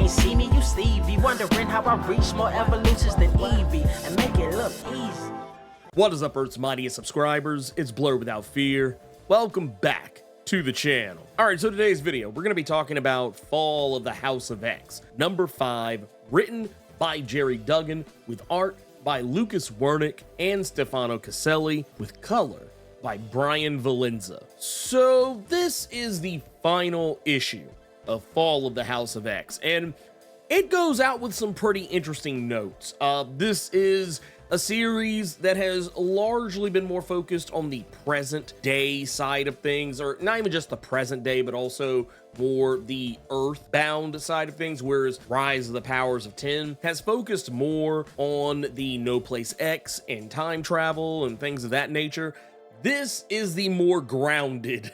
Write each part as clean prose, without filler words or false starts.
ain't see me, you Stevie. Wondering how I reach more evolutions than Evie and make it look easy. What is up, Earth's mightiest subscribers? It's Blerd without fear. Welcome back to the channel. Alright, so today's video, we're going to be talking about Fall of the House of X, number 5, written by Gerry Duggan, with art by Lucas Wernick and Stefano Caselli, with color by Brian Valenza. So this is the final issue of Fall of the House of X, and it goes out with some pretty interesting notes. This is a series that has largely been more focused on the present day side of things, or not even just the present day, but also more the earthbound side of things, whereas Rise of the Powers of 10 has focused more on the No Place X and time travel and things of that nature. This is the more grounded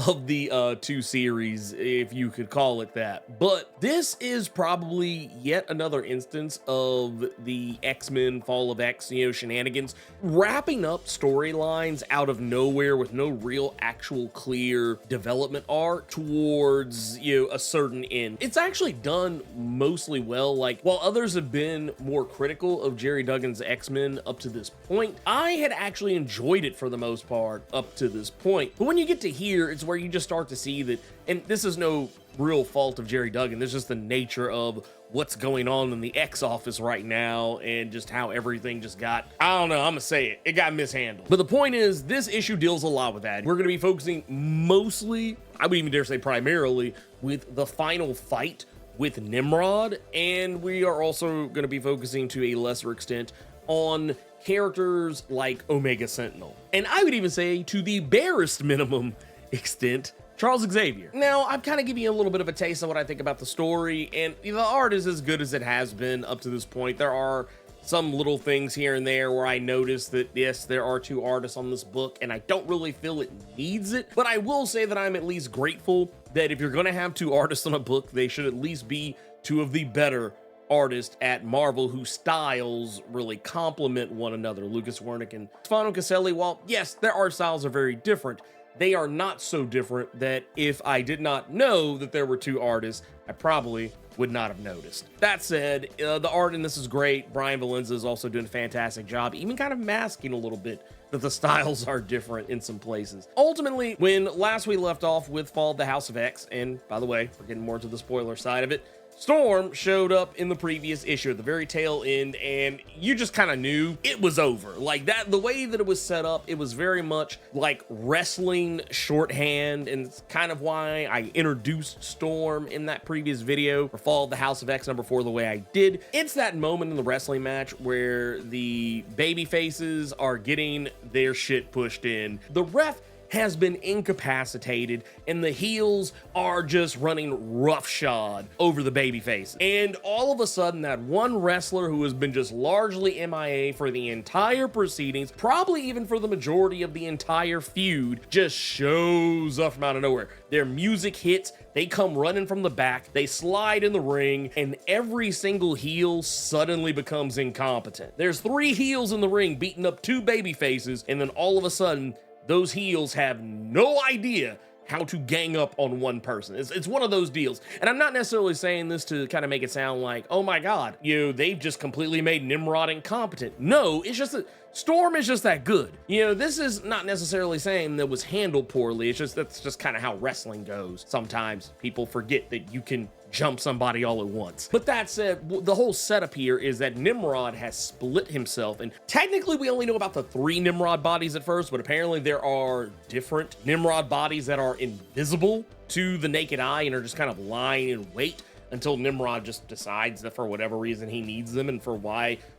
of the two series, if you could call it that. But this is probably yet another instance of the X-Men Fall of X, shenanigans, wrapping up storylines out of nowhere with no real actual clear development arc towards, a certain end. It's actually done mostly well. Like, while others have been more critical of Gerry Duggan's X-Men up to this point, I had actually enjoyed it for the most part up to this point. But when you get to here, it's where you just start to see that, and this is no real fault of Gerry Duggan, this is just the nature of what's going on in the X office right now, and just how everything just got, I don't know, I'm gonna say it got mishandled. But the point is, this issue deals a lot with that. We're gonna be focusing mostly, I would even dare say primarily, with the final fight with Nimrod, and we are also gonna be focusing to a lesser extent on characters like Omega Sentinel, and I would even say to the barest minimum extent, Charles Xavier. Now, I've kind of given you a little bit of a taste of what I think about the story, and the art is as good as it has been up to this point. There are some little things here and there where I noticed that, yes, there are two artists on this book, and I don't really feel it needs it, but I will say that I'm at least grateful that if you're going to have two artists on a book, they should at least be two of the better artists at Marvel whose styles really complement one another. Lucas Wernick and Stefano Caselli, while yes, their art styles are very different, they are not so different that if I did not know that there were two artists, I probably would not have noticed. That said, the art in this is great. Brian Valenza is also doing a fantastic job, even kind of masking a little bit that the styles are different in some places. Ultimately, when last we left off with Fall of the House of X, and by the way, we're getting more to the spoiler side of it, Storm showed up in the previous issue at the very tail end, and you just kind of knew it was over. Like that, the way that it was set up, it was very much like wrestling shorthand, and it's kind of why I introduced Storm in that previous video for Fall of the House of X number 4 the way I did. It's that moment in the wrestling match where the baby faces are getting their shit pushed in. The ref has been incapacitated, and the heels are just running roughshod over the baby faces. And all of a sudden, that one wrestler who has been just largely MIA for the entire proceedings, probably even for the majority of the entire feud, just shows up from out of nowhere. Their music hits, they come running from the back, they slide in the ring, and every single heel suddenly becomes incompetent. There's 3 heels in the ring beating up 2 baby faces, and then all of a sudden, those heels have no idea how to gang up on one person. It's one of those deals. And I'm not necessarily saying this to kind of make it sound like, oh my God, they've just completely made Nimrod incompetent. No, it's just that Storm is just that good. This is not necessarily saying that it was handled poorly. It's just, that's just kind of how wrestling goes. Sometimes people forget that you can jump somebody all at once. But that said, the whole setup here is that Nimrod has split himself, and technically we only know about the 3 Nimrod bodies at first, but apparently there are different Nimrod bodies that are invisible to the naked eye and are just kind of lying in wait until Nimrod just decides that for whatever reason he needs them, and for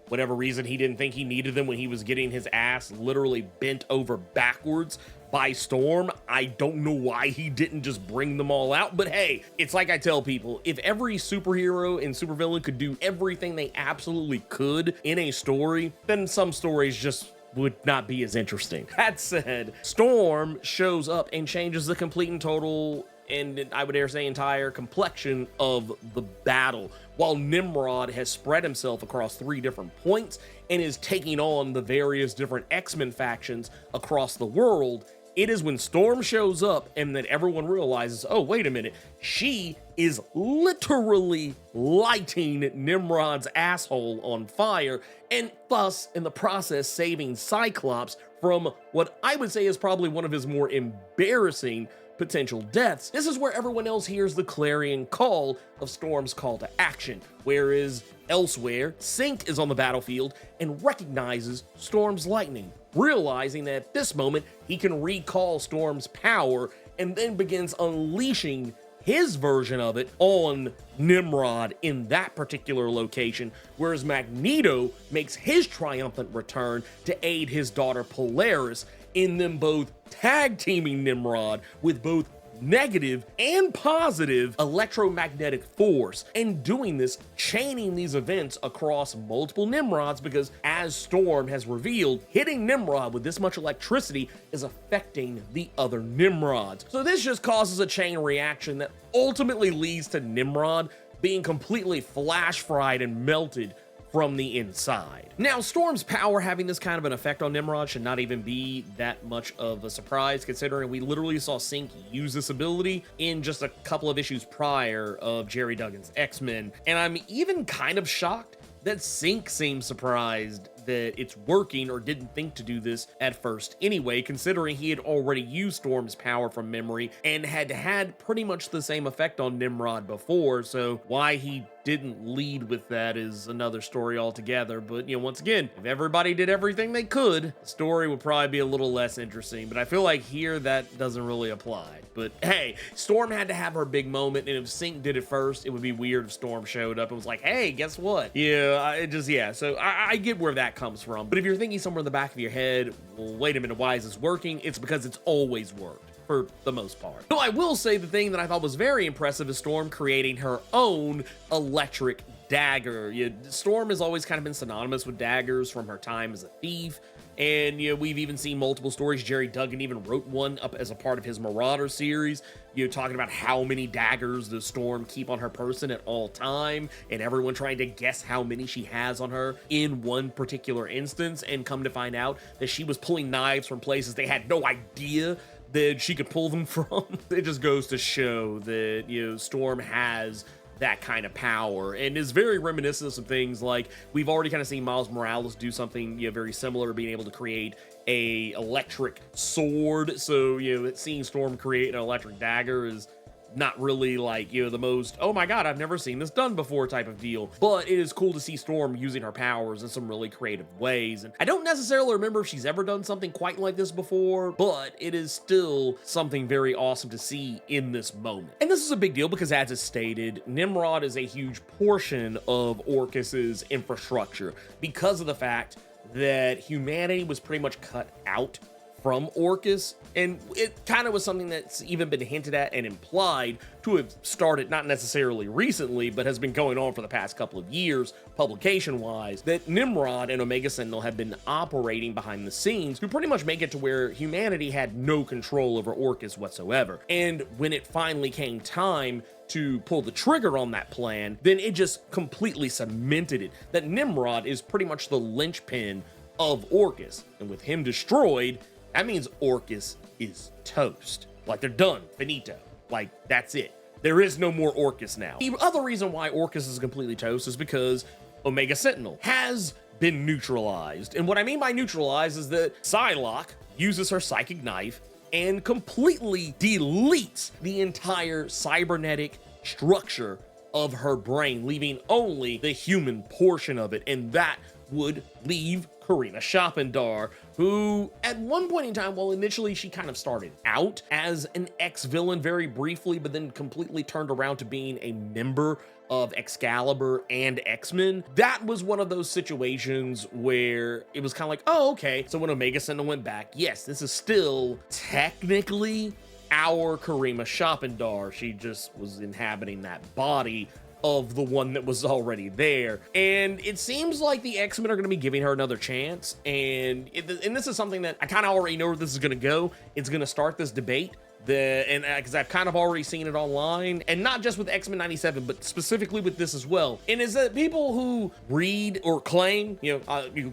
whatever reason he didn't think he needed them when he was getting his ass literally bent over backwards by Storm. I don't know why he didn't just bring them all out, but hey, it's like I tell people, if every superhero and supervillain could do everything they absolutely could in a story, then some stories just would not be as interesting. That said, Storm shows up and changes the complete and total, and I would dare say entire complexion of the battle, while Nimrod has spread himself across 3 different points and is taking on the various different X-Men factions across the world It is when Storm shows up and then everyone realizes, oh, wait a minute, she is literally lighting Nimrod's asshole on fire, and thus, in the process, saving Cyclops from what I would say is probably one of his more embarrassing potential deaths. This is where everyone else hears the clarion call of Storm's call to action, whereas elsewhere, Sync is on the battlefield and recognizes Storm's lightning, realizing that at this moment he can recall Storm's power and then begins unleashing his version of it on Nimrod in that particular location, whereas Magneto makes his triumphant return to aid his daughter Polaris in them both tag teaming Nimrod with both negative and positive electromagnetic force, and doing this, chaining these events across multiple Nimrods, because as Storm has revealed, hitting Nimrod with this much electricity is affecting the other Nimrods. So this just causes a chain reaction that ultimately leads to Nimrod being completely flash fried and melted from the inside. Now, Storm's power having this kind of an effect on Nimrod should not even be that much of a surprise, considering we literally saw Sync use this ability in just a couple of issues prior of Jerry Duggan's X-Men, and I'm even kind of shocked that Sync seems surprised that it's working or didn't think to do this at first anyway, considering he had already used Storm's power from memory and had pretty much the same effect on Nimrod before, so why he didn't lead with that is another story altogether. But, you know, once again, if everybody did everything they could, the story would probably be a little less interesting, but I feel like here that doesn't really apply. But hey, Storm had to have her big moment, and if Sync did it first, it would be weird if Storm showed up and was like, hey, guess what? Yeah, so I get where that comes from. But if you're thinking somewhere in the back of your head, well, wait a minute, why is this working? It's because it's always worked, for the most part. So I will say the thing that I thought was very impressive is Storm creating her own electric dagger. Storm has always kind of been synonymous with daggers from her time as a thief, and we've even seen multiple stories. Jerry Duggan even wrote one up as a part of his Marauder series, talking about how many daggers the Storm keep on her person at all time, and everyone trying to guess how many she has on her in one particular instance, and come to find out that she was pulling knives from places they had no idea that she could pull them from. It just goes to show that, Storm has that kind of power, and is very reminiscent of some things like we've already kind of seen Miles Morales do something very similar, being able to create a electric sword. So seeing Storm create an electric dagger is not really like the most, oh my god, I've never seen this done before type of deal, but it is cool to see Storm using her powers in some really creative ways. And I don't necessarily remember if she's ever done something quite like this before, but it is still something very awesome to see in this moment. And this is a big deal because, as is stated, Nimrod is a huge portion of Orcus's infrastructure because of the fact that humanity was pretty much cut out from Orcus, and it kind of was something that's even been hinted at and implied to have started not necessarily recently, but has been going on for the past couple of years, publication-wise, that Nimrod and Omega Sentinel have been operating behind the scenes to pretty much make it to where humanity had no control over Orcus whatsoever. And when it finally came time to pull the trigger on that plan, then it just completely cemented it, that Nimrod is pretty much the linchpin of Orcus, and with him destroyed, that means Orcus is toast. Like, they're done. Finito. Like, that's it. There is no more Orcus now. The other reason why Orcus is completely toast is because Omega Sentinel has been neutralized. And what I mean by neutralized is that Psylocke uses her psychic knife and completely deletes the entire cybernetic structure of her brain, leaving only the human portion of it. And that would leave Karina Shopendar, who at one point in time, well, initially she kind of started out as an ex-villain very briefly, but then completely turned around to being a member of Excalibur and X-Men. That was one of those situations where it was kind of like, oh, okay. So when Omega Sentinel went back, yes, this is still technically our Karima Shopendar. She just was inhabiting that body of the one that was already there. And it seems like the X-Men are going to be giving her another chance. And this is something that I kind of already know where this is going to go. It's going to start this debate and because I've kind of already seen it online, and not just with X-Men 97, but specifically with this as well. And is that people who read or claim, you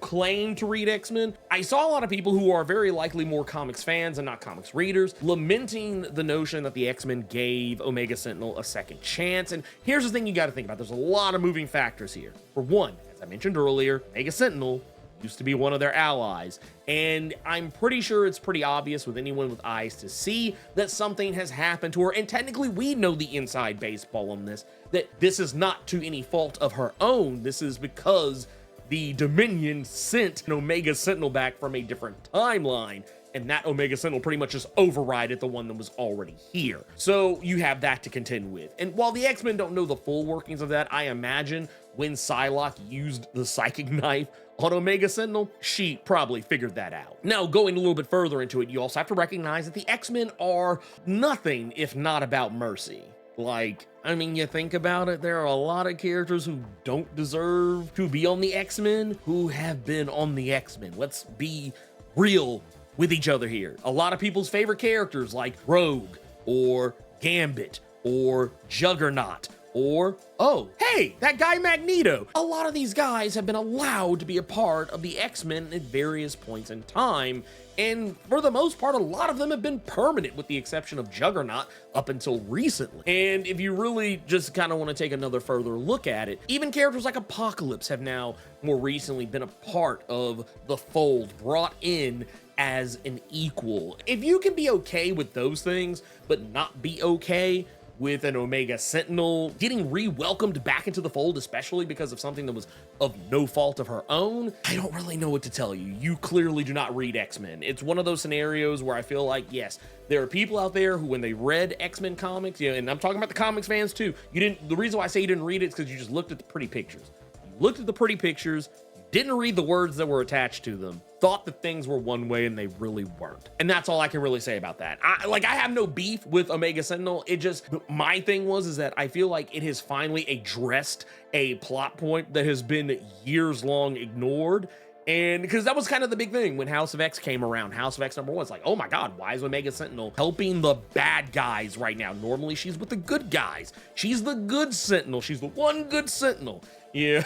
claim to read X-Men, I saw a lot of people who are very likely more comics fans and not comics readers, lamenting the notion that the X-Men gave Omega Sentinel a second chance. And here's the thing you got to think about. There's a lot of moving factors here. For one, as I mentioned earlier, Omega Sentinel used to be one of their allies, and I'm pretty sure it's pretty obvious with anyone with eyes to see that something has happened to her, and technically we know the inside baseball on this, that this is not to any fault of her own. This is because the Dominion sent an Omega Sentinel back from a different timeline, and that Omega Sentinel pretty much just overrided the one that was already here. So you have that to contend with. And while the X-Men don't know the full workings of that, I imagine when Psylocke used the psychic knife on Omega Sentinel, she probably figured that out. Now, going a little bit further into it, you also have to recognize that the X-Men are nothing if not about mercy. Like, I mean, you think about it, there are a lot of characters who don't deserve to be on the X-Men who have been on the X-Men. Let's be real with each other here. A lot of people's favorite characters like Rogue or Gambit or Juggernaut or, oh, hey, that guy Magneto. A lot of these guys have been allowed to be a part of the X-Men at various points in time, and for the most part, a lot of them have been permanent with the exception of Juggernaut up until recently. And if you really just kind of want to take another further look at it, even characters like Apocalypse have now more recently been a part of the fold, brought in as an equal. If you can be okay with those things, but not be okay with an Omega Sentinel getting re-welcomed back into the fold, especially because of something that was of no fault of her own, I don't really know what to tell you. You clearly do not read X-Men. It's one of those scenarios where I feel like, yes, there are people out there who, when they read X-Men comics, and I'm talking about the comics fans too, the reason why I say you didn't read it is because you just looked at the pretty pictures. You looked at the pretty pictures, didn't read the words that were attached to them, thought that things were one way and they really weren't. And that's all I can really say about that. I have no beef with Omega Sentinel. My thing is that I feel like it has finally addressed a plot point that has been years long ignored. And because that was kind of the big thing when House of X came around. House of X #1, it's like, oh my God, why is Omega Sentinel helping the bad guys right now? Normally she's with the good guys. She's the good Sentinel. She's the one good Sentinel. Yeah.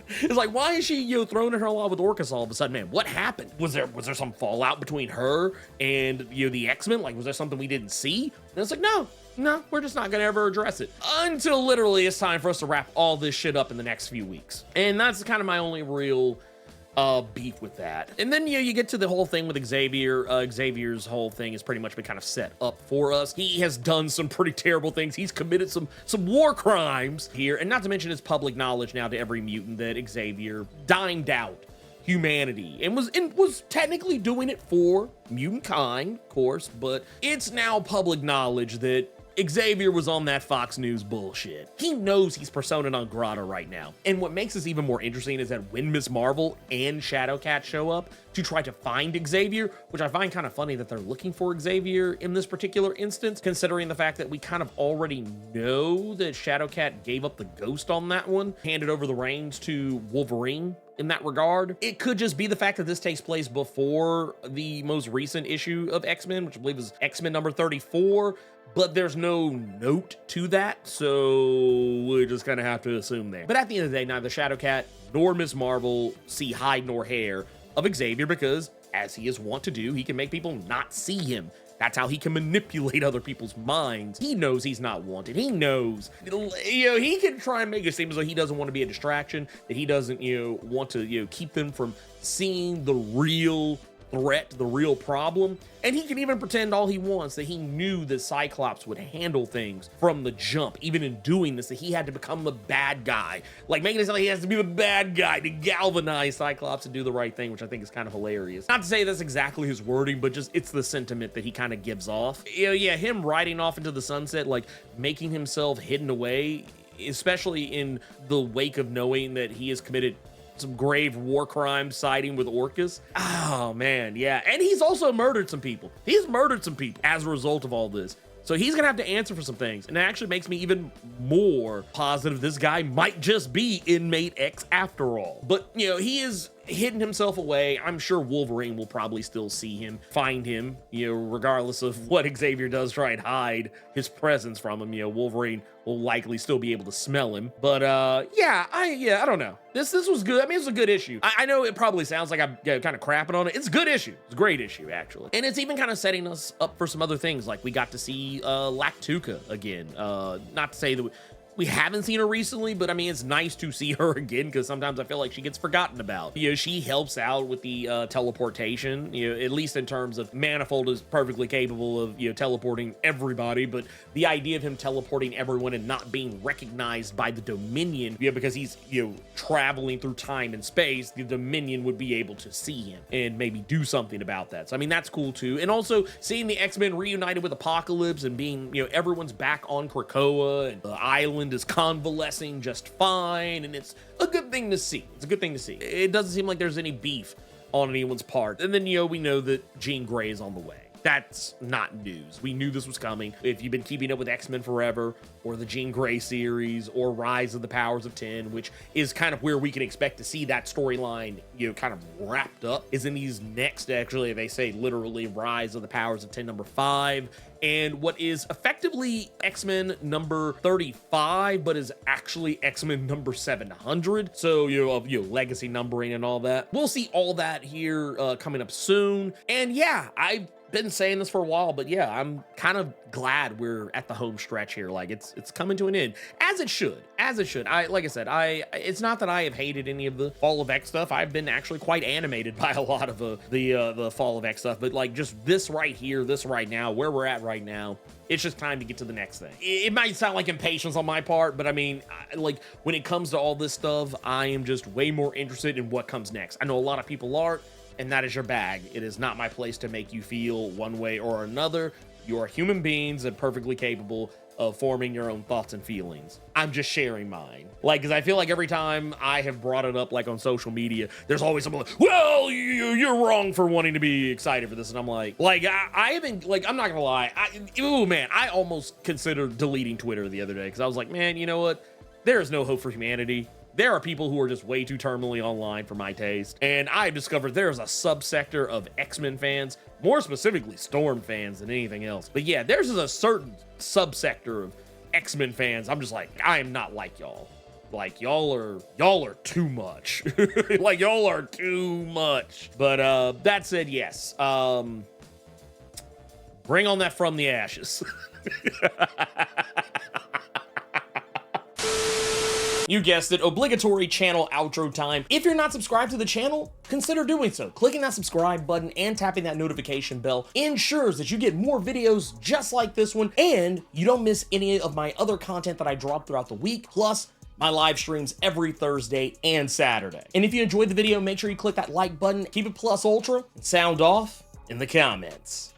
It's like, why is she, thrown in her lot with Orcus all of a sudden? Man, what happened? Was there some fallout between her and, the X-Men? Like, was there something we didn't see? And it's like, no, we're just not gonna ever address it until literally it's time for us to wrap all this shit up in the next few weeks. And that's kind of my only real beef with that. And then you get to the whole thing with Xavier. Xavier's whole thing has pretty much been kind of set up for us. He has done some pretty terrible things. He's committed some war crimes here, and not to mention it's public knowledge now to every mutant that Xavier dined out humanity and was technically doing it for mutant kind, of course, but it's now public knowledge that Xavier was on that Fox News bullshit. He knows he's persona non grata right now. And what makes this even more interesting is that when Ms. Marvel and Shadowcat show up to try to find Xavier, which I find kind of funny that they're looking for Xavier in this particular instance, considering the fact that we kind of already know that Shadowcat gave up the ghost on that one, handed over the reins to Wolverine in that regard. It could just be the fact that this takes place before the most recent issue of X-Men, which I believe is X-Men number 34, but there's no note to that, so we just kind of have to assume there. But at the end of the day, neither Shadowcat nor Ms. Marvel see hide nor hair of Xavier because, as he is wont to do, he can make people not see him. That's how he can manipulate other people's minds. He knows he's not wanted. He knows, he can try and make it seem as though he doesn't want to be a distraction, that he doesn't, want to, keep them from seeing the real threat, the real problem. And he can even pretend all he wants that he knew that Cyclops would handle things from the jump. Even in doing this, that he had to become the bad guy. Like making it sound like he has to be the bad guy to galvanize Cyclops and do the right thing, which I think is kind of hilarious. Not to say that's exactly his wording, but just it's the sentiment that he kind of gives off. Him riding off into the sunset, like making himself hidden away, especially in the wake of knowing that he has committed some grave war crimes siding with Orcus. Oh man, yeah. And he's also murdered some people. He's murdered some people as a result of all this. So he's gonna have to answer for some things. And it actually makes me even more positive this guy might just be inmate X after all. But he is hidden himself away. I'm sure Wolverine will probably still see him, find him, regardless of what Xavier does try and hide his presence from him. Wolverine will likely still be able to smell him. But I don't know. This was good. I mean, it's a good issue. I know it probably sounds like I'm kind of crapping on it. It's a good issue. It's a great issue, actually. And it's even kind of setting us up for some other things. Like we got to see Lactuca again. Not to say that we haven't seen her recently, but I mean, it's nice to see her again because sometimes I feel like she gets forgotten about. She helps out with the teleportation, at least in terms of Manifold is perfectly capable of, teleporting everybody, but the idea of him teleporting everyone and not being recognized by the Dominion, because he's, traveling through time and space, the Dominion would be able to see him and maybe do something about that. So, I mean, that's cool too. And also seeing the X-Men reunited with Apocalypse and being, everyone's back on Krakoa and the island is convalescing just fine, and it's a good thing to see. It's a good thing to see. It doesn't seem like there's any beef on anyone's part. And then, we know that Jean Grey is on the way. That's not news. We knew this was coming. If you've been keeping up with X-Men Forever or the Jean Grey series or Rise of the Powers of 10, which is kind of where we can expect to see that storyline, kind of wrapped up, is in these next, actually, they say literally Rise of the Powers of 10 number 5, and what is effectively X-Men number 35, but is actually X-Men number 700. So, legacy numbering and all that. We'll see all that here coming up soon. And yeah, I've been saying this for a while, but yeah, I'm kind of glad we're at the home stretch here. Like it's coming to an end, as it should. Like I said, it's not that I have hated any of the Fall of X stuff. I've been actually quite animated by a lot of the Fall of X stuff, but like just this right here, this right now, where we're at right now, it's just time to get to the next thing. It might sound like impatience on my part, but I mean, like when it comes to all this stuff, I am just way more interested in what comes next. I know a lot of people aren't, and that is your bag. It is not my place to make you feel one way or another. You are human beings and perfectly capable of forming your own thoughts and feelings. I'm just sharing mine. Like, because I feel like every time I have brought it up, like on social media, there's always someone like, well, you're wrong for wanting to be excited for this. And I'm like I haven't, like, I'm not gonna lie. I almost considered deleting Twitter the other day because I was like, man, you know what? There is no hope for humanity. There are people who are just way too terminally online for my taste. And I discovered there's a subsector of X-Men fans, more specifically Storm fans than anything else. But yeah, there's a certain subsector of X-Men fans. I'm just like, I am not like y'all. Like y'all are too much. Like y'all are too much. But that said, yes. Bring on that From the Ashes. You guessed it, obligatory channel outro time. If you're not subscribed to the channel, consider doing so. Clicking that subscribe button and tapping that notification bell ensures that you get more videos just like this one, and you don't miss any of my other content that I drop throughout the week, plus my live streams every Thursday and Saturday. And if you enjoyed the video, make sure you click that like button, keep it plus ultra, and sound off in the comments.